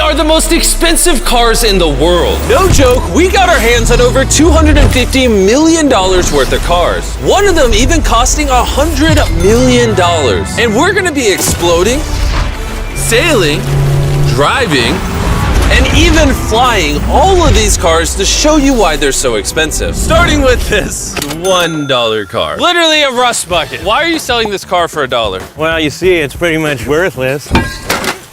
are the most expensive cars in the world. No joke, we got our hands on over $250 million worth of cars. One of them even costing $100 million. And we're gonna be exploding, sailing, driving, and even flying all of these cars to show you why they're so expensive. Starting with this $1 car. Literally a rust bucket. Why are you selling this car for $1? Well, you see, it's pretty much worthless.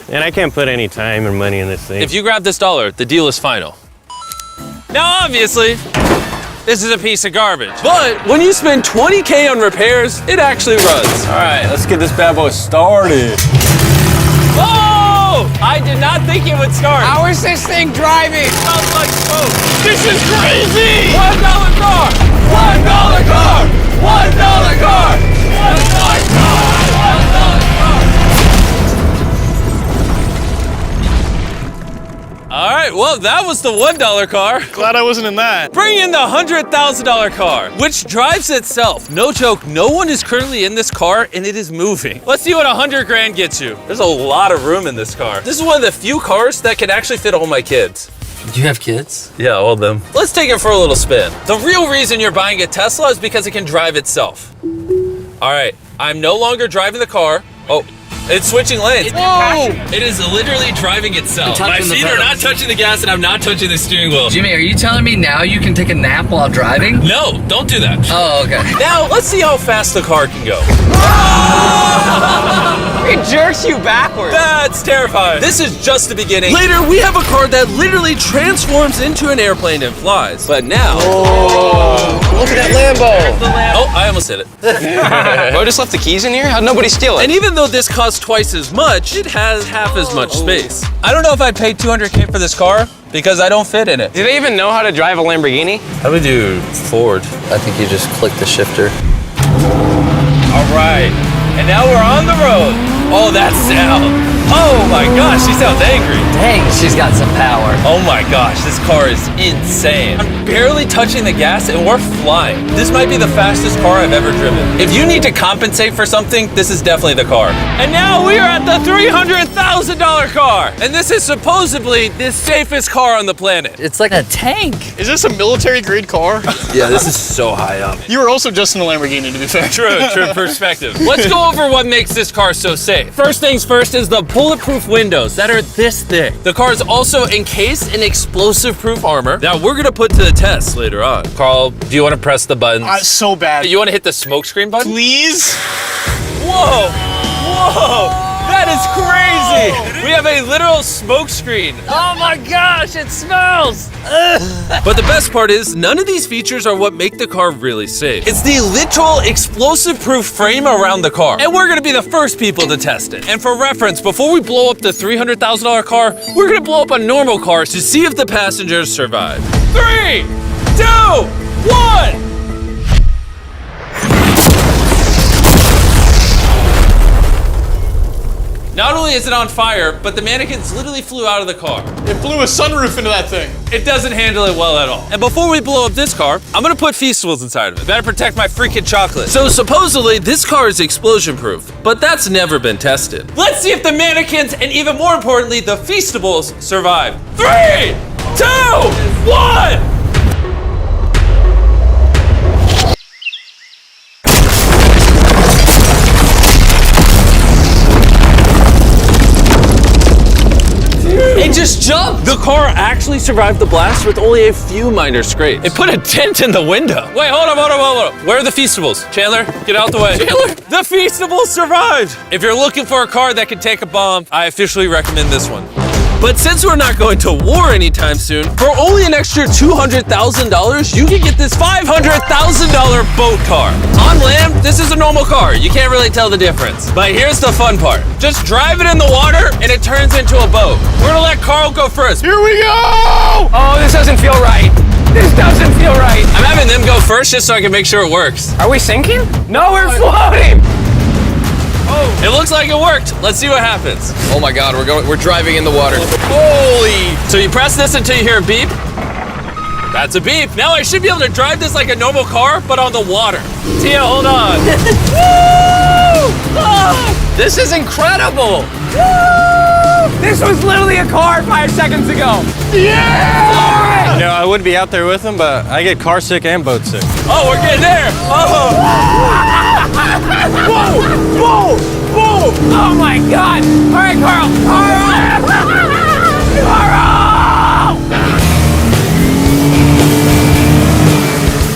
And I can't put any time or money in this thing. If you grab this $1, the deal is final. Now, obviously, this is a piece of garbage. But when you spend $20K on repairs, it actually runs. All right, let's get this bad boy started. Oh! I did not think it would start. How is this thing driving? Smells like smoke. This is crazy! $1 car! $1 car! $1 car! $1 car! $1 car! All right, well, that was the $1 car. Glad I wasn't in that. Bring in the $100,000 car, which drives itself. No joke, no one is currently in this car and it is moving. Let's see what 100 grand gets you. There's a lot of room in this car. This is one of the few cars that can actually fit all my kids. Do you have kids? Yeah, all of them. Let's take it for a little spin. The real reason you're buying a Tesla is because it can drive itself. All right, I'm no longer driving the car. Oh. It's switching lanes. Whoa! It is literally driving itself. My Touching the feet are pedals. not touching the gas and I'm not touching the steering wheel. Jimmy, are you telling me now you can take a nap while driving? No, don't do that. Oh, okay. Now, let's see how fast the car can go. It jerks you backwards. That's terrifying. This is just the beginning. Later, we have a car that literally transforms into an airplane and flies. But now... Look at that Lambo. Oh, I almost hit it. I just left the keys in here? How'd nobody steal it? And even though this costs twice as much, it has half as much space. I don't know if I'd pay $200K for this car because I don't fit in it. Do they even know how to drive a Lamborghini? How do we do Ford? I think you just click the shifter. All right, and now we're on the road. Oh, that sound. Oh my gosh, she sounds angry. Dang, she's got some power. Oh my gosh, this car is insane. I'm barely touching the gas and we're flying. This might be the fastest car I've ever driven. If you need to compensate for something, this is definitely the car. And now we are at the $300,000 car. And this is supposedly the safest car on the planet. It's like a tank. Is this a military grade car? Yeah, this is so high up. You were also just in a Lamborghini, to be fair. True perspective. Let's go over what makes this car so safe. First things first is the bulletproof windows that are this thick. The car is also encased in explosive-proof armor that we're gonna put to the test later on. Carl, do you want to press the buttons? So bad. You want to hit the smoke screen button? Please? Whoa! Whoa! That is crazy! We have a literal smoke screen. Oh my gosh, it smells! But the best part is, none of these features are what make the car really safe. It's the literal explosive-proof frame around the car. And we're gonna be the first people to test it. And for reference, before we blow up the $300,000 car, we're gonna blow up a normal car to see if the passengers survive. 3, 2, 1! Not only is it on fire, but the mannequins literally flew out of the car. It blew a sunroof into that thing. It doesn't handle it well at all. And before we blow up this car, I'm gonna put Feastables inside of it. Better protect my freaking chocolate. So supposedly, this car is explosion proof, but that's never been tested. Let's see if the mannequins, and even more importantly, the Feastables survive. 3, 2, 1! It just jumped! The car actually survived the blast with only a few minor scrapes. It put a dent in the window. Wait, hold on. Where are the Feastables? Chandler, get out the way. Chandler, the Feastables survived! If you're looking for a car that can take a bomb, I officially recommend this one. But since we're not going to war anytime soon, for only an extra $200,000, you can get this $500,000 boat car. On land, this is a normal car. You can't really tell the difference. But here's the fun part. Just drive it in the water and it turns into a boat. We're gonna let Carl go first. Here we go! Oh, this doesn't feel right. This doesn't feel right. I'm having them go first just so I can make sure it works. Are we sinking? No, we're floating. It looks like it worked. Let's see what happens. Oh my God, we're driving in the water. Holy! So you press this until you hear a beep. That's a beep. Now I should be able to drive this like a normal car, but on the water. Tia, hold on. Woo! This is incredible. Woo! This was literally a car 5 seconds ago. Yeah! You know, I would be out there with him, but I get car sick and boat sick. Oh, we're getting there. Oh. Whoa! Whoa! Whoa! Oh my God! All right, Carl! Carl!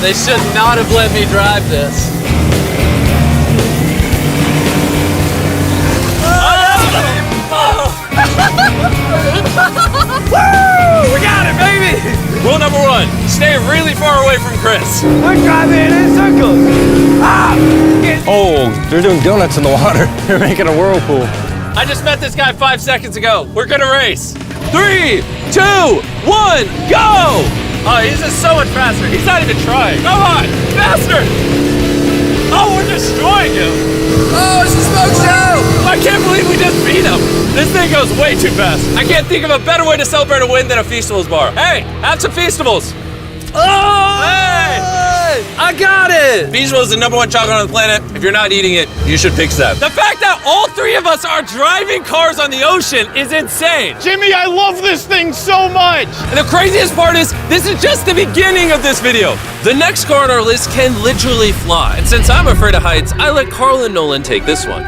They should not have let me drive this. Woo! We got it, baby! Rule number 1, stay really far away from Chris. We're driving in circles. Ah! Oh, they're doing donuts in the water. They're making a whirlpool. I just met this guy 5 seconds ago. We're gonna race. 3, 2, 1, go! Oh, he's just so much faster. He's not even trying. Come on, faster! Oh, we're destroying him. Oh, it's a smoke show! I can't believe we just beat him. This thing goes way too fast. I can't think of a better way to celebrate a win than a Feastables bar. Hey, have some Feastables. Oh! Hey! I got it! Feastables is the #1 chocolate on the planet. If you're not eating it, you should fix that. The fact that all 3 of us are driving cars on the ocean is insane. Jimmy, I love this thing so much. And the craziest part is, this is just the beginning of this video. The next car on our list can literally fly. And since I'm afraid of heights, I let Carl and Nolan take this one.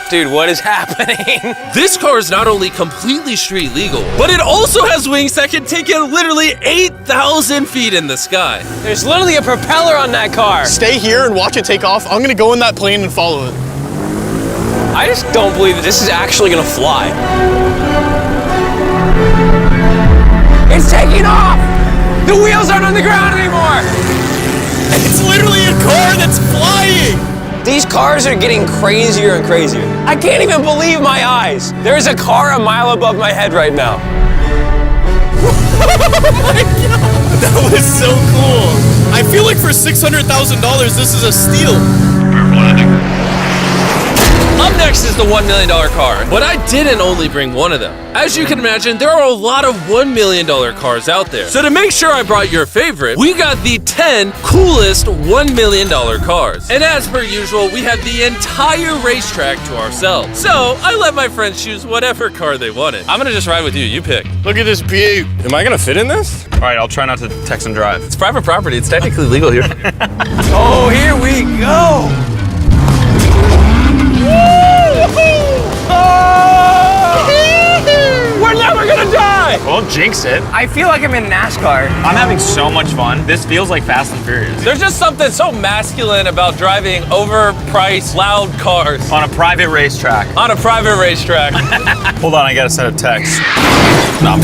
Dude, what is happening? This car is not only completely street legal, but it also has wings that can take you literally 8,000 feet in the sky. There's literally a propeller on that car. Stay here and watch it take off. I'm gonna go in that plane and follow it. I just don't believe that this is actually gonna fly. It's taking off! The wheels aren't on the ground anymore! It's literally a car that's flying. These cars are getting crazier and crazier. I can't even believe my eyes. There's a car a mile above my head right now. That was so cool. I feel like for $600,000, this is a steal. Up next is the $1 million car, but I didn't only bring one of them. As you can imagine, there are a lot of $1 million cars out there. So to make sure I brought your favorite, we got the 10 coolest $1 million cars. And as per usual, we had the entire racetrack to ourselves. So I let my friends choose whatever car they wanted. I'm gonna just ride with you, you pick. Look at this beaut. Am I gonna fit in this? All right, I'll try not to text and drive. It's private property, it's technically legal here. Oh, here we go! We're never gonna die! Well, jinx it. I feel like I'm in NASCAR. I'm having so much fun. This feels like Fast and Furious. There's just something so masculine about driving overpriced, loud cars On a private racetrack. on a private racetrack. Hold on, I gotta send a text. No,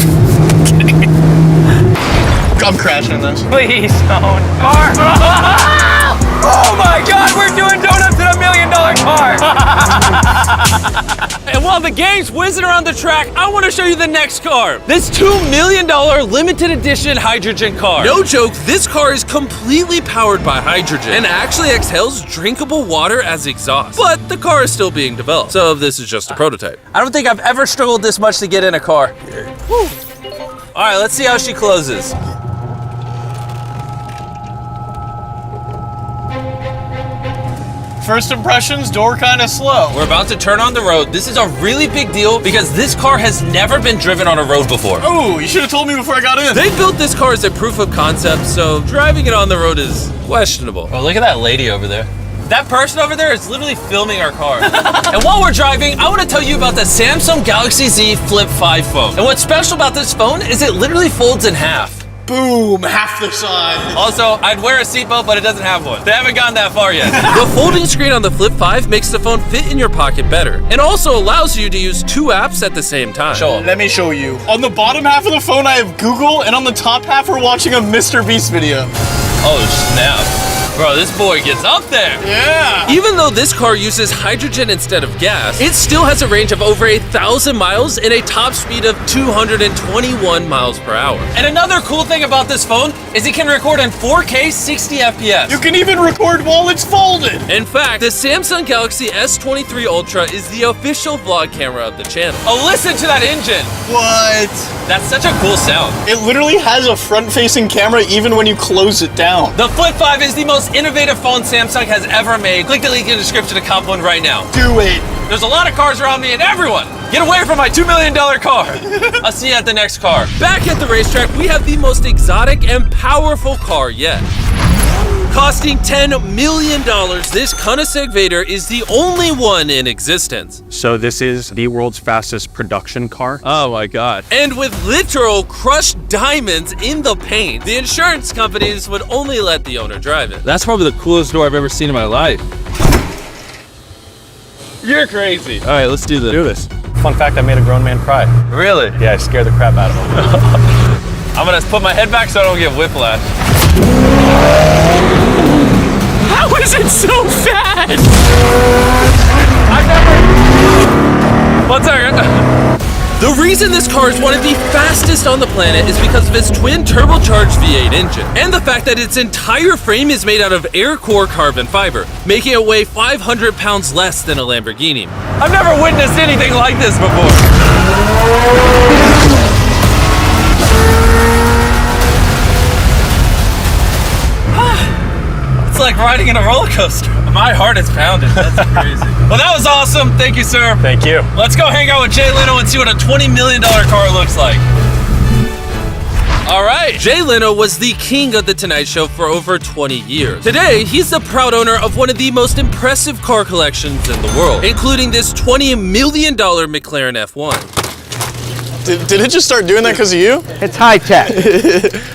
I'm crashing in this. Please don't. Car. Oh my God, we're doing donuts in $1 million car. And while the game's whizzing around the track, I want to show you the next car. This $2 million limited edition hydrogen car. No joke, this car is completely powered by hydrogen and actually exhales drinkable water as exhaust. But the car is still being developed, so this is just a prototype. I don't think I've ever struggled this much to get in a car. Whew. All right, let's see how she closes. First impressions, door kind of slow. We're about to turn on the road. This is a really big deal because this car has never been driven on a road before. Oh, you should have told me before I got in. They built this car as a proof of concept, so driving it on the road is questionable. Oh, look at that lady over there. That person over there is literally filming our car. And while we're driving, I want to tell you about the Samsung Galaxy Z Flip 5 phone. And what's special about this phone is it literally folds in half. Boom, half the size. Also, I'd wear a seatbelt, but it doesn't have one. They haven't gone that far yet. The folding screen on the Flip 5 makes the phone fit in your pocket better, and also allows you to use 2 apps at the same time. Show 'em. Let me show you. On the bottom half of the phone, I have Google, and on the top half, we're watching a Mr. Beast video. Oh, snap. Bro, this boy gets up there. Yeah. Even though this car uses hydrogen instead of gas, it still has a range of over 1,000 miles and a top speed of 221 miles per hour. And another cool thing about this phone is it can record in 4K 60 FPS. You can even record while it's folded. In fact, the Samsung Galaxy S23 Ultra is the official vlog camera of the channel. Oh, listen to that engine. What? That's such a cool sound. It literally has a front-facing camera even when you close it down. The Flip 5 is the most most innovative phone Samsung has ever made. Click the link in the description to cop one right now. Do it. There's a lot of cars around me and everyone, get away from my $2 million car. I'll see you at the next car. Back at the racetrack, we have the most exotic and powerful car yet. Costing $10 million, this Koenigsegg Vader is the only one in existence. So this is the world's fastest production car. Oh my God. And with literal crushed diamonds in the paint, the insurance companies would only let the owner drive it. That's probably the coolest door I've ever seen in my life. You're crazy. All right, let's do this. Do this. Fun fact, I made a grown man cry. Really? Yeah, I scared the crap out of him. I'm gonna put my head back so I don't get whiplash. How is it so fast? One second. The reason this car is one of the fastest on the planet is because of its twin turbocharged V8 engine, and the fact that its entire frame is made out of air core carbon fiber, making it weigh 500 pounds less than a Lamborghini. I've never witnessed anything like this before. It's like riding in a roller coaster. My heart is pounding. That's crazy. Well, that was awesome. Thank you, sir. Thank you. Let's go hang out with Jay Leno and see what a $20 million car looks like. All right. Jay Leno was the king of The Tonight Show for over 20 years. Today, he's the proud owner of one of the most impressive car collections in the world, including this $20 million McLaren F1. Did it just start doing that because of you? It's high tech.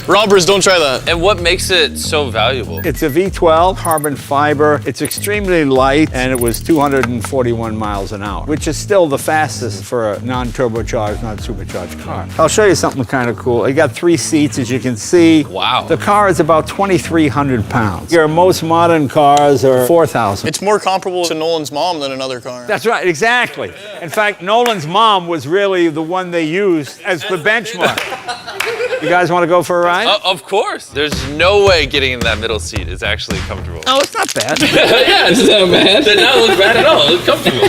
Robbers, don't try that. And what makes it so valuable? It's a V12 carbon fiber. It's extremely light, and it was 241 miles an hour, which is still the fastest for a non-turbocharged, non-supercharged car. I'll show you something kind of cool. It got 3 seats, as you can see. Wow. The car is about 2,300 pounds. Your most modern cars are 4,000. It's more comparable to Nolan's mom than another car. That's right, exactly. In fact, Nolan's mom was really the one they used as the benchmark. You guys want to go for a ride? Of course. There's no way getting in that middle seat is actually comfortable. Oh, it's not bad. Yeah, it's not bad. It did not look bad at all. It was comfortable.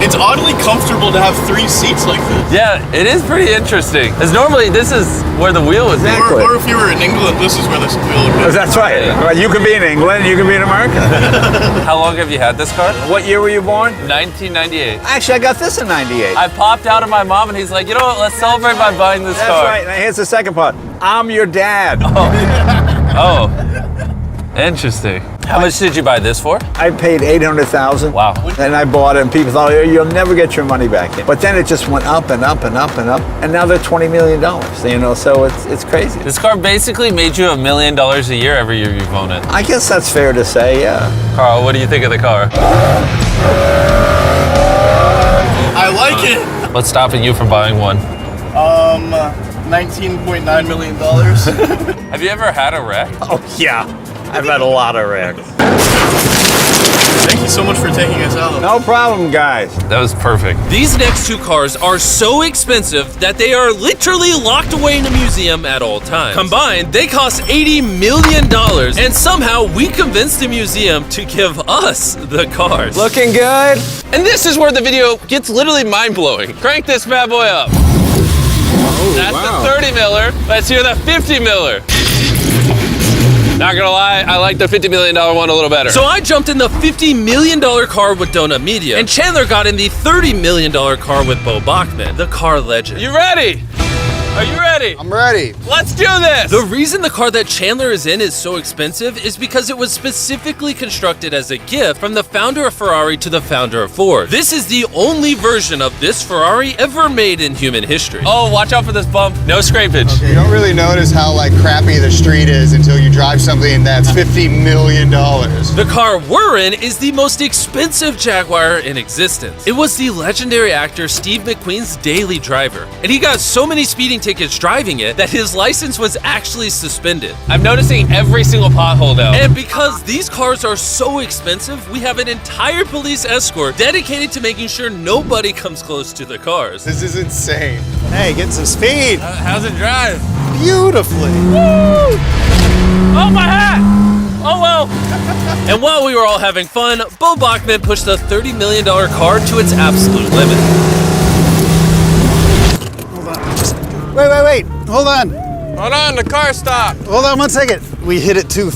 It's oddly comfortable to have 3 seats like this. Yeah, it is pretty interesting. Because normally this is where the wheel would be. Exactly. Or if you were in England, this is where this wheel would be. That's right. Well, you can be in England, you can be in America. How long have you had this car? What year were you born? 1998. Actually, I got this in 98. I popped out of my mom and he's like, you know what, let's celebrate by buying this That's car. right. Now here's the second part. I'm your dad. Oh, interesting. How much did you buy this for? I paid $800,000. Wow. And I bought it, and people thought, oh, you'll never get your money back in. But then it just went up and up and up and up, and now they're $20 million. You know, so it's crazy. This car basically made you $1 million a year every year you've owned it. I guess that's fair to say, yeah. Carl, what do you think of the car? I like it. What's stopping you from buying one? $19.9 million. Have you ever had a wreck? Oh, yeah. I've had a lot of wrecks. Thank you so much for taking us out. No problem, guys. That was perfect. These next 2 cars are so expensive that they are literally locked away in a museum at all times. Combined, they cost $80 million, and somehow we convinced the museum to give us the cars. Looking good. And this is where the video gets literally mind-blowing. Crank this bad boy up. That's the 30 miller. Let's hear the 50 miller. Not gonna lie, I like the $50 million one a little better. So I jumped in the $50 million car with Donut Media, and Chandler got in the $30 million car with Bo Bachman, the car legend. You ready? Are you ready? I'm ready. Let's do this! The reason the car that Chandler is in is so expensive is because it was specifically constructed as a gift from the founder of Ferrari to the founder of Ford. This is the only version of this Ferrari ever made in human history. Oh, watch out for this bump. No scrapage. You don't really notice how crappy the street is until you drive something that's $50 million. The car we're in is the most expensive Jaguar in existence. It was the legendary actor Steve McQueen's daily driver, and he got so many speeding tickets driving it that his license was actually suspended. I'm noticing every single pothole now. And because these cars are so expensive, we have an entire police escort dedicated to making sure nobody comes close to the cars. This is insane. Hey, get some speed. How's it drive? Beautifully. Woo! Oh, my hat! Oh well. And while we were all having fun, Bo Bachman pushed the $30 million car to its absolute limit. Hold on. Just Wait. Hold on. Hold on, the car stopped. Hold on 1 second. We hit it too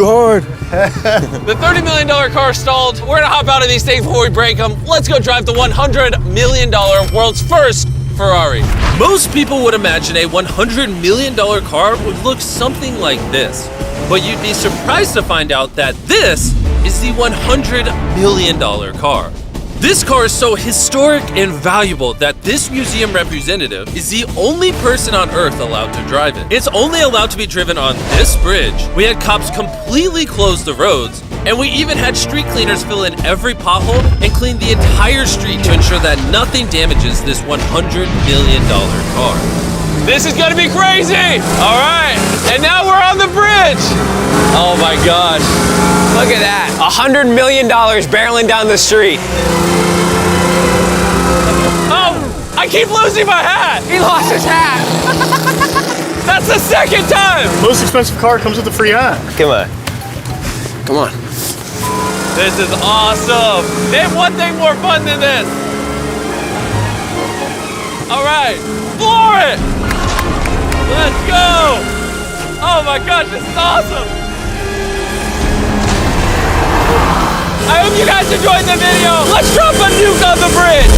hard. The $30 million car stalled. We're gonna hop out of these things before we break them. Let's go drive the $100 million world's first Ferrari. Most people would imagine a $100 million car would look something like this. But you'd be surprised to find out that this is the $100 million car. This car is so historic and valuable that this museum representative is the only person on Earth allowed to drive it. It's only allowed to be driven on this bridge. We had cops completely close the roads, and we even had street cleaners fill in every pothole and clean the entire street to ensure that nothing damages this $100 million car. This is gonna be crazy! All right, and now we're on the bridge! Oh my gosh. Look at that. $100 million barreling down the street. Oh, I keep losing my hat! He lost his hat. That's the second time! Most expensive car comes with a free hat. Come on. Come on. This is awesome! Name one thing more fun than this! All right, floor it! Let's go! Oh my gosh, this is awesome! I hope you guys enjoyed the video. Let's drop a nuke on the bridge.